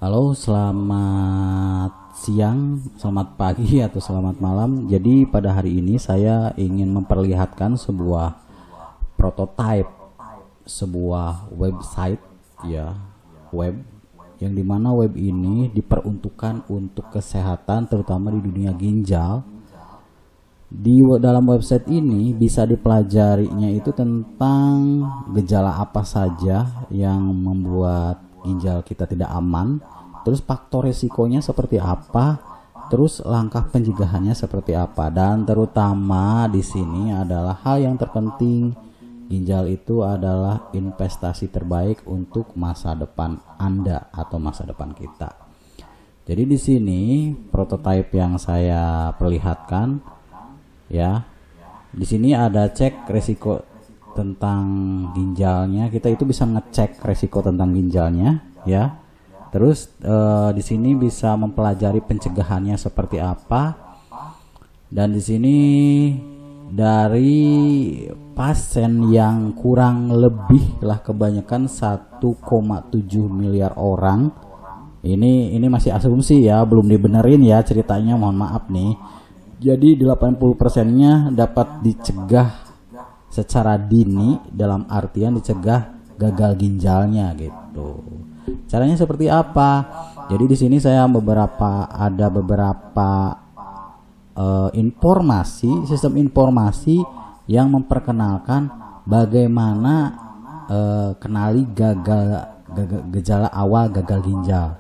Halo, selamat siang, selamat pagi, atau selamat malam. Jadi pada hari ini saya ingin memperlihatkan sebuah prototipe, sebuah website ya, web yang dimana web ini diperuntukkan untuk kesehatan, terutama di dunia ginjal. Di dalam website ini bisa dipelajarinya itu tentang gejala apa saja yang membuat ginjal kita tidak aman, terus faktor resikonya seperti apa, terus langkah pencegahannya seperti apa, dan terutama di sini adalah hal yang terpenting, ginjal itu adalah investasi terbaik untuk masa depan Anda atau masa depan kita. Jadi di sini prototipe yang saya perlihatkan ya, di sini ada cek resiko tentang ginjalnya. Kita itu bisa ngecek resiko tentang ginjalnya ya. Terus di sini bisa mempelajari pencegahannya seperti apa. Dan di sini dari pasien yang kurang lebih lah kebanyakan 1,7 miliar orang. Ini masih asumsi ya, belum dibenerin ya ceritanya, mohon maaf nih. Jadi 80%-nya dapat dicegah secara dini, dalam artian dicegah gagal ginjalnya gitu. Caranya seperti apa? Jadi di sini saya ada beberapa informasi, sistem informasi yang memperkenalkan bagaimana kenali gejala awal gagal ginjal.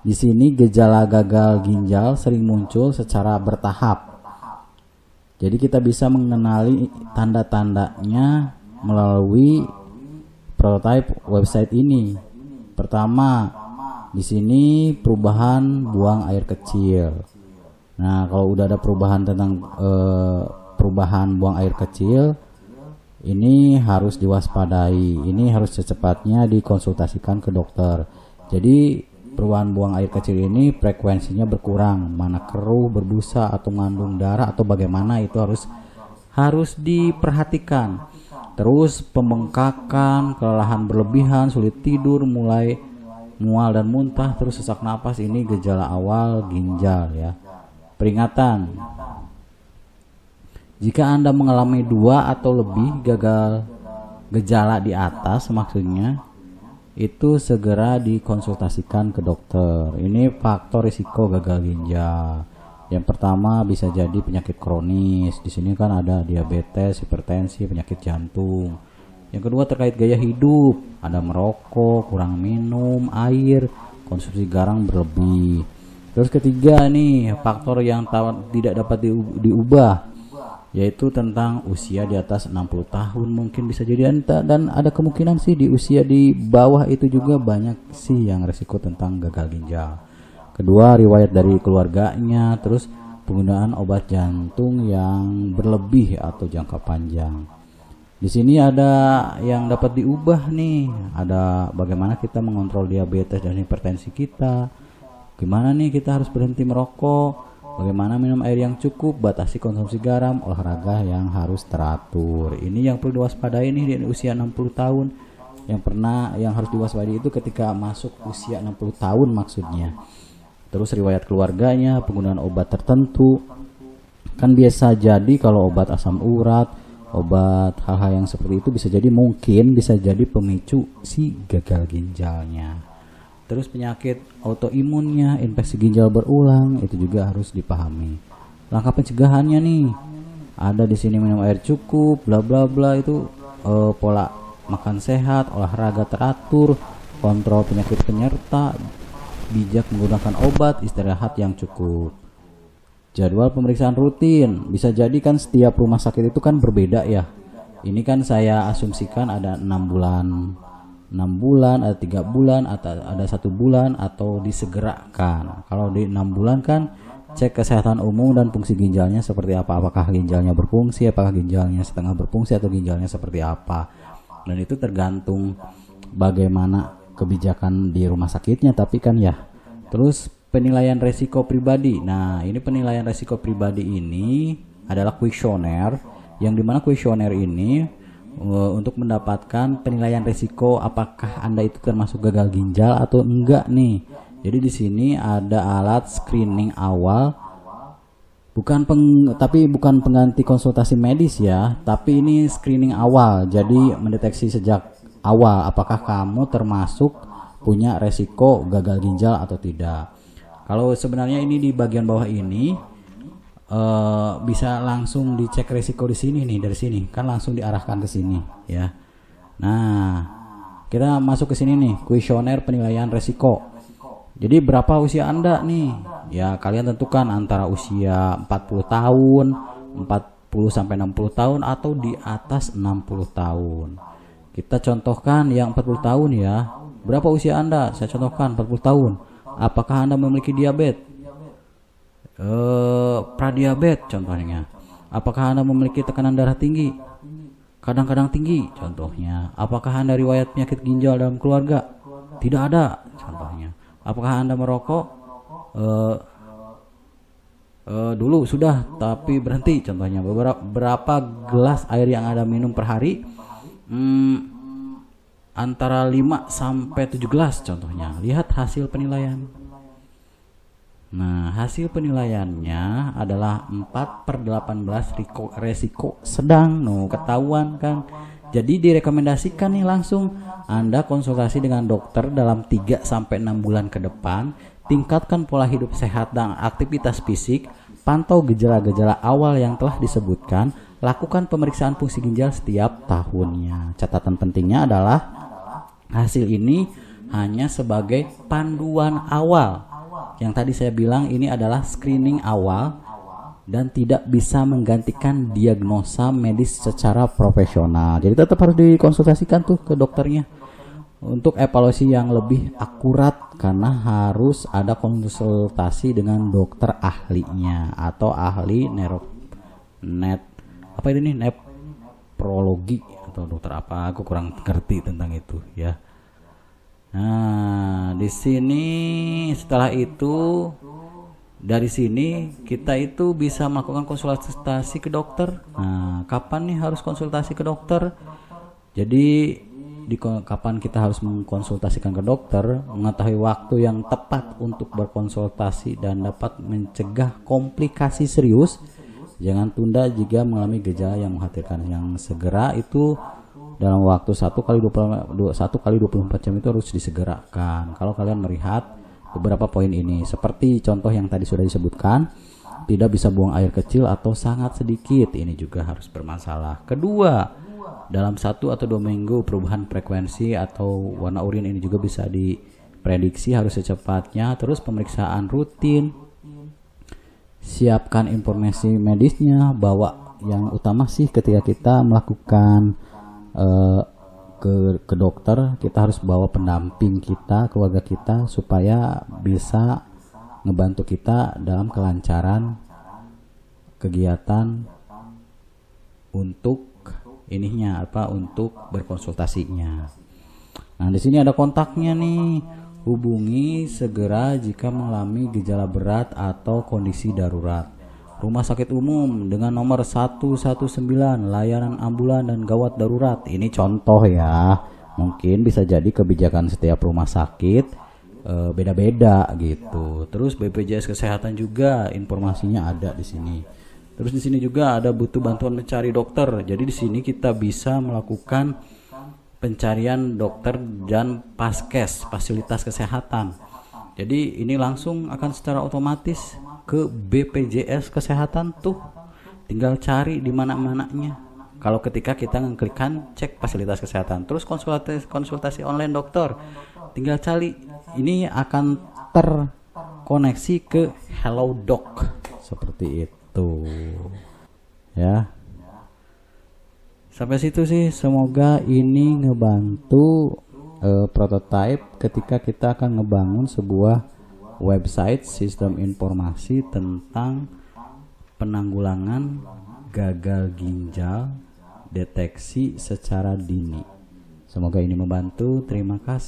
Di sini gejala gagal ginjal sering muncul secara bertahap. Jadi kita bisa mengenali tanda-tandanya melalui prototipe website ini. Pertama, di sini perubahan buang air kecil. Nah, kalau udah ada perubahan tentang perubahan buang air kecil, ini harus diwaspadai. Ini harus secepatnya dikonsultasikan ke dokter. Jadi perubahan buang air kecil ini frekuensinya berkurang, mana keruh, berbusa, atau mengandung darah, atau bagaimana, itu harus diperhatikan. Terus pembengkakan, kelelahan berlebihan, sulit tidur, mulai mual dan muntah, terus sesak napas, ini gejala awal ginjal ya. Peringatan, jika Anda mengalami 2 atau lebih gejala di atas, maksudnya itu segera dikonsultasikan ke dokter. Ini faktor risiko gagal ginjal. Yang pertama bisa jadi penyakit kronis. Di sini kan ada diabetes, hipertensi, penyakit jantung. Yang kedua terkait gaya hidup, ada merokok, kurang minum air, konsumsi garam berlebih. Terus ketiga nih, faktor yang tidak dapat diubah, yaitu tentang usia di atas 60 tahun mungkin bisa jadi, dan ada kemungkinan sih di usia di bawah itu juga banyak sih yang resiko tentang gagal ginjal. Kedua, riwayat dari keluarganya, terus penggunaan obat jantung yang berlebih atau jangka panjang. Di sini ada yang dapat diubah nih, ada bagaimana kita mengontrol diabetes dan hipertensi kita, gimana nih kita harus berhenti merokok, bagaimana minum air yang cukup, batasi konsumsi garam, olahraga yang harus teratur. Ini yang perlu diwaspadai nih di usia 60 tahun. Yang harus diwaspadai itu ketika masuk usia 60 tahun maksudnya. Terus riwayat keluarganya, penggunaan obat tertentu. Kan biasa jadi kalau obat asam urat, obat hal-hal yang seperti itu bisa jadi pemicu si gagal ginjalnya. Terus penyakit autoimunnya, infeksi ginjal berulang, itu juga harus dipahami. Langkah pencegahannya nih, ada di sini minum air cukup, bla bla bla, itu pola makan sehat, olahraga teratur, kontrol penyakit penyerta, bijak menggunakan obat, istirahat yang cukup. Jadwal pemeriksaan rutin, bisa jadi kan setiap rumah sakit itu kan berbeda ya. Ini kan saya asumsikan ada 6 bulan, ada 3 bulan, atau ada 1 bulan, atau disegerakan. Kalau di 6 bulan kan cek kesehatan umum dan fungsi ginjalnya seperti apa, apakah ginjalnya berfungsi, apakah ginjalnya setengah berfungsi, atau ginjalnya seperti apa. Dan itu tergantung bagaimana kebijakan di rumah sakitnya, tapi kan ya. Terus penilaian resiko pribadi. Nah, ini penilaian resiko pribadi ini adalah kuesioner, yang dimana kuesioner ini untuk mendapatkan penilaian risiko apakah Anda itu termasuk gagal ginjal atau enggak nih. Jadi di sini ada alat screening awal, tapi bukan pengganti konsultasi medis ya, tapi ini screening awal. Jadi mendeteksi sejak awal apakah kamu termasuk punya resiko gagal ginjal atau tidak. Kalau sebenarnya ini di bagian bawah ini bisa langsung dicek resiko di sini nih, dari sini kan langsung diarahkan ke sini ya. Nah, kita masuk ke sini nih, kuesioner penilaian resiko. Jadi berapa usia Anda nih? Ya, kalian tentukan antara usia 40 tahun, 40 sampai 60 tahun atau di atas 60 tahun. Kita contohkan yang 40 tahun ya. Berapa usia Anda? Saya contohkan 40 tahun. Apakah Anda memiliki diabetes? Pradiabetes contohnya. Apakah Anda memiliki tekanan darah tinggi? Kadang-kadang tinggi contohnya. Apakah Anda riwayat penyakit ginjal dalam keluarga? Tidak ada contohnya. Apakah Anda merokok? Dulu sudah tapi berhenti contohnya. Berapa gelas air yang Anda minum per hari? Antara 5 sampai 7 gelas contohnya. Lihat hasil penilaian. Nah, hasil penilaiannya adalah 4/18 resiko sedang. Ketahuan kan. Jadi direkomendasikan nih langsung Anda konsultasi dengan dokter dalam 3 sampai 6 bulan ke depan. Tingkatkan pola hidup sehat dan aktivitas fisik. Pantau gejala-gejala awal yang telah disebutkan. Lakukan pemeriksaan fungsi ginjal setiap tahunnya. Catatan pentingnya adalah hasil ini hanya sebagai panduan awal. Yang tadi saya bilang ini adalah screening awal dan tidak bisa menggantikan diagnosa medis secara profesional. Jadi tetap harus dikonsultasikan tuh ke dokternya untuk evaluasi yang lebih akurat, karena harus ada konsultasi dengan dokter ahlinya atau ahli nefrologi atau dokter apa, aku kurang ngerti tentang itu ya. Nah, di sini setelah itu dari sini kita itu bisa melakukan konsultasi ke dokter. Nah, kapan nih harus konsultasi ke dokter? Jadi kapan kita harus mengkonsultasikan ke dokter, mengetahui waktu yang tepat untuk berkonsultasi dan dapat mencegah komplikasi serius. Jangan tunda jika mengalami gejala yang mengkhawatirkan. Yang segera itu dalam waktu 1 kali 24 jam itu harus disegerakan. Kalau kalian melihat beberapa poin ini, seperti contoh yang tadi sudah disebutkan, tidak bisa buang air kecil atau sangat sedikit, ini juga harus bermasalah. Kedua, dalam 1 atau 2 minggu perubahan frekuensi atau warna urin ini juga bisa diprediksi, harus secepatnya. Terus pemeriksaan rutin, siapkan informasi medisnya, bawa yang utama sih ketika kita melakukan ke dokter, kita harus bawa pendamping kita, keluarga kita, supaya bisa ngebantu kita dalam kelancaran kegiatan untuk untuk berkonsultasinya. Nah, di sini ada kontaknya nih. Hubungi segera jika mengalami gejala berat atau kondisi darurat. Rumah sakit umum dengan nomor 119, layanan ambulan dan gawat darurat. Ini contoh ya. Mungkin bisa jadi kebijakan setiap rumah sakit beda-beda gitu. Terus BPJS Kesehatan juga informasinya ada di sini. Terus di sini juga ada butuh bantuan mencari dokter. Jadi di sini kita bisa melakukan pencarian dokter dan paskes, fasilitas kesehatan. Jadi ini langsung akan secara otomatis ke BPJS Kesehatan tuh, tinggal cari di mana-mananya. Kalau ketika kita ngeklikkan cek fasilitas kesehatan, terus konsultasi online dokter, tinggal cari, ini akan terkoneksi ke Hello Doc seperti itu ya. Sampai situ sih, semoga ini ngebantu prototipe ketika kita akan ngebangun sebuah website sistem informasi tentang penanggulangan gagal ginjal deteksi secara dini. Semoga ini membantu. Terima kasih.